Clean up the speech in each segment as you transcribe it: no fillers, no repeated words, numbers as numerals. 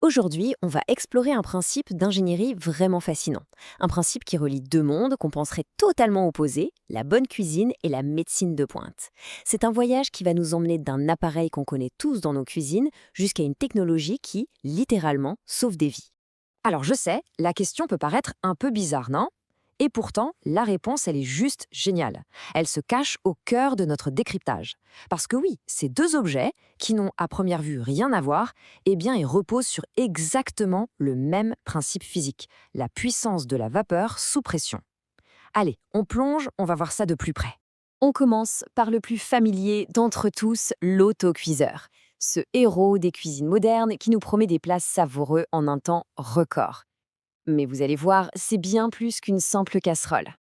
Aujourd'hui, on va explorer un principe d'ingénierie vraiment fascinant. Un principe qui relie deux mondes qu'on penserait totalement opposés, la bonne cuisine et la médecine de pointe. C'est un voyage qui va nous emmener d'un appareil qu'on connaît tous dans nos cuisines jusqu'à une technologie qui, littéralement, sauve des vies. Alors je sais, la question peut paraître un peu bizarre, non? Et pourtant, la réponse, elle est juste géniale. Elle se cache au cœur de notre décryptage. Parce que oui, ces deux objets, qui n'ont à première vue rien à voir, eh bien, ils reposent sur exactement le même principe physique, la puissance de la vapeur sous pression. Allez, on plonge, on va voir ça de plus près. On commence par le plus familier d'entre tous, l'autocuiseur. Ce héros des cuisines modernes qui nous promet des plats savoureux en un temps record. Mais vous allez voir, c'est bien plus qu'une simple casserole.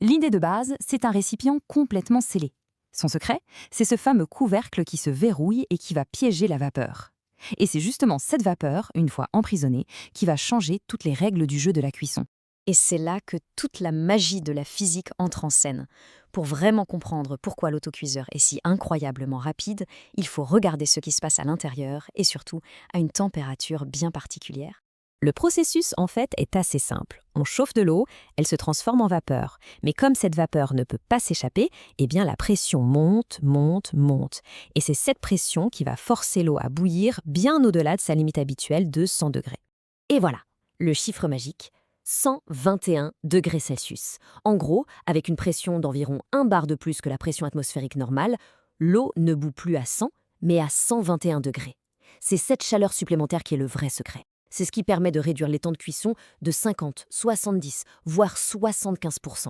L'idée de base, c'est un récipient complètement scellé. Son secret, c'est ce fameux couvercle qui se verrouille et qui va piéger la vapeur. Et c'est justement cette vapeur, une fois emprisonnée, qui va changer toutes les règles du jeu de la cuisson. Et c'est là que toute la magie de la physique entre en scène. Pour vraiment comprendre pourquoi l'autocuiseur est si incroyablement rapide, il faut regarder ce qui se passe à l'intérieur et surtout à une température bien particulière. Le processus, en fait, est assez simple. On chauffe de l'eau, elle se transforme en vapeur. Mais comme cette vapeur ne peut pas s'échapper, eh bien la pression monte, monte, monte. Et c'est cette pression qui va forcer l'eau à bouillir bien au-delà de sa limite habituelle de 100 degrés. Et voilà, le chiffre magique, 121 degrés Celsius. En gros, avec une pression d'environ 1 bar de plus que la pression atmosphérique normale, l'eau ne bout plus à 100, mais à 121 degrés. C'est cette chaleur supplémentaire qui est le vrai secret. C'est ce qui permet de réduire les temps de cuisson de 50, 70, voire 75%.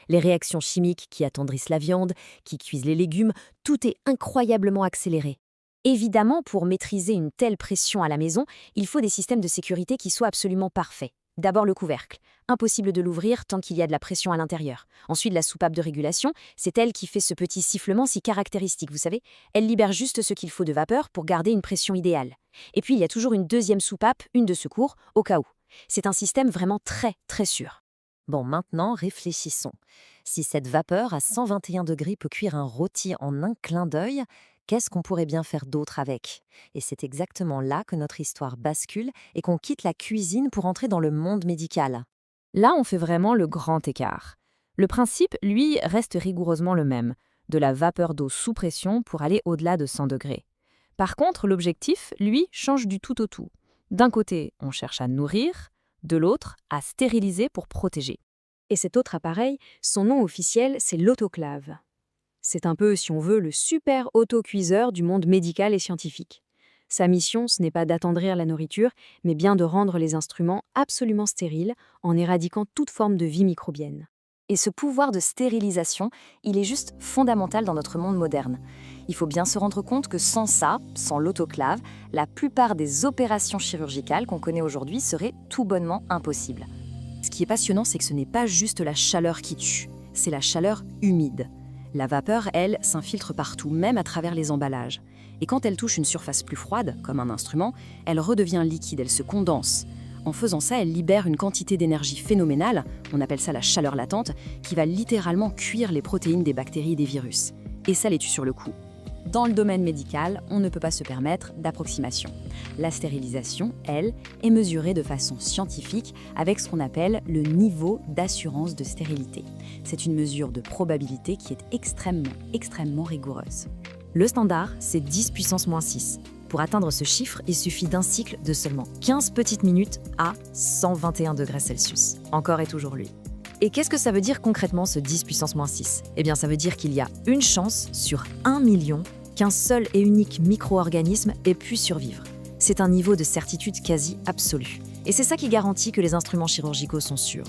Les réactions chimiques qui attendrissent la viande, qui cuisent les légumes, tout est incroyablement accéléré. Évidemment, pour maîtriser une telle pression à la maison, il faut des systèmes de sécurité qui soient absolument parfaits. D'abord le couvercle. Impossible de l'ouvrir tant qu'il y a de la pression à l'intérieur. Ensuite, la soupape de régulation, c'est elle qui fait ce petit sifflement si caractéristique, vous savez. Elle libère juste ce qu'il faut de vapeur pour garder une pression idéale. Et puis, il y a toujours une deuxième soupape, une de secours, au cas où. C'est un système vraiment très, très sûr. Bon, maintenant, réfléchissons. Si cette vapeur à 121 degrés peut cuire un rôti en un clin d'œil, qu'est-ce qu'on pourrait bien faire d'autre avec? Et c'est exactement là que notre histoire bascule et qu'on quitte la cuisine pour entrer dans le monde médical. Là, on fait vraiment le grand écart. Le principe, lui, reste rigoureusement le même, de la vapeur d'eau sous pression pour aller au-delà de 100 degrés. Par contre, l'objectif, lui, change du tout au tout. D'un côté, on cherche à nourrir, de l'autre, à stériliser pour protéger. Et cet autre appareil, son nom officiel, c'est l'autoclave. C'est un peu, si on veut, le super autocuiseur du monde médical et scientifique. Sa mission, ce n'est pas d'attendrir la nourriture, mais bien de rendre les instruments absolument stériles en éradiquant toute forme de vie microbienne. Et ce pouvoir de stérilisation, il est juste fondamental dans notre monde moderne. Il faut bien se rendre compte que sans ça, sans l'autoclave, la plupart des opérations chirurgicales qu'on connaît aujourd'hui seraient tout bonnement impossibles. Ce qui est passionnant, c'est que ce n'est pas juste la chaleur qui tue, c'est la chaleur humide. La vapeur, elle, s'infiltre partout, même à travers les emballages. Et quand elle touche une surface plus froide, comme un instrument, elle redevient liquide, elle se condense. En faisant ça, elle libère une quantité d'énergie phénoménale, on appelle ça la chaleur latente, qui va littéralement cuire les protéines des bactéries et des virus. Et ça les tue sur le coup. Dans le domaine médical, on ne peut pas se permettre d'approximation. La stérilisation, elle, est mesurée de façon scientifique avec ce qu'on appelle le niveau d'assurance de stérilité. C'est une mesure de probabilité qui est extrêmement rigoureuse. Le standard, c'est 10 puissance moins 6. Pour atteindre ce chiffre, il suffit d'un cycle de seulement 15 petites minutes à 121 degrés Celsius. Encore et toujours lui. Et qu'est-ce que ça veut dire concrètement ce 10 puissance moins 6? Eh bien, ça veut dire qu'il y a une chance sur 1 million qu'un seul et unique micro-organisme ait pu survivre. C'est un niveau de certitude quasi absolu. Et c'est ça qui garantit que les instruments chirurgicaux sont sûrs.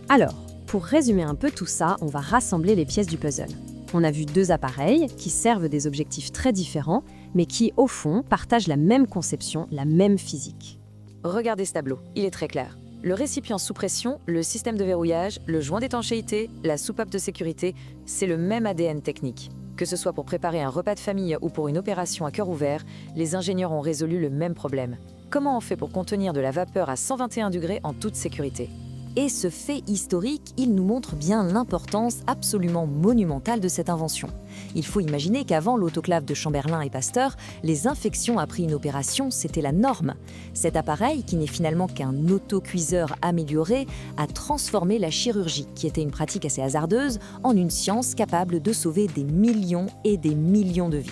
Alors, pour résumer un peu tout ça, on va rassembler les pièces du puzzle. On a vu deux appareils qui servent des objectifs très différents, mais qui, au fond, partagent la même conception, la même physique. Regardez ce tableau, il est très clair. Le récipient sous pression, le système de verrouillage, le joint d'étanchéité, la soupape de sécurité, c'est le même ADN technique. Que ce soit pour préparer un repas de famille ou pour une opération à cœur ouvert, les ingénieurs ont résolu le même problème. Comment on fait pour contenir de la vapeur à 121 degrés en toute sécurité? Et ce fait historique, il nous montre bien l'importance absolument monumentale de cette invention. Il faut imaginer qu'avant l'autoclave de Chamberlain et Pasteur, les infections après une opération, c'était la norme. Cet appareil, qui n'est finalement qu'un autocuiseur amélioré, a transformé la chirurgie, qui était une pratique assez hasardeuse, en une science capable de sauver des millions et des millions de vies.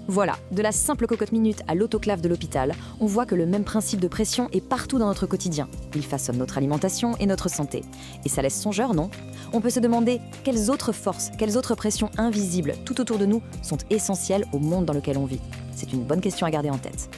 Voilà, de la simple cocotte minute à l'autoclave de l'hôpital, on voit que le même principe de pression est partout dans notre quotidien. Il façonne notre alimentation et notre santé. Et ça laisse songeur, non? On peut se demander quelles autres forces, quelles autres pressions invisibles tout autour de nous sont essentielles au monde dans lequel on vit. C'est une bonne question à garder en tête.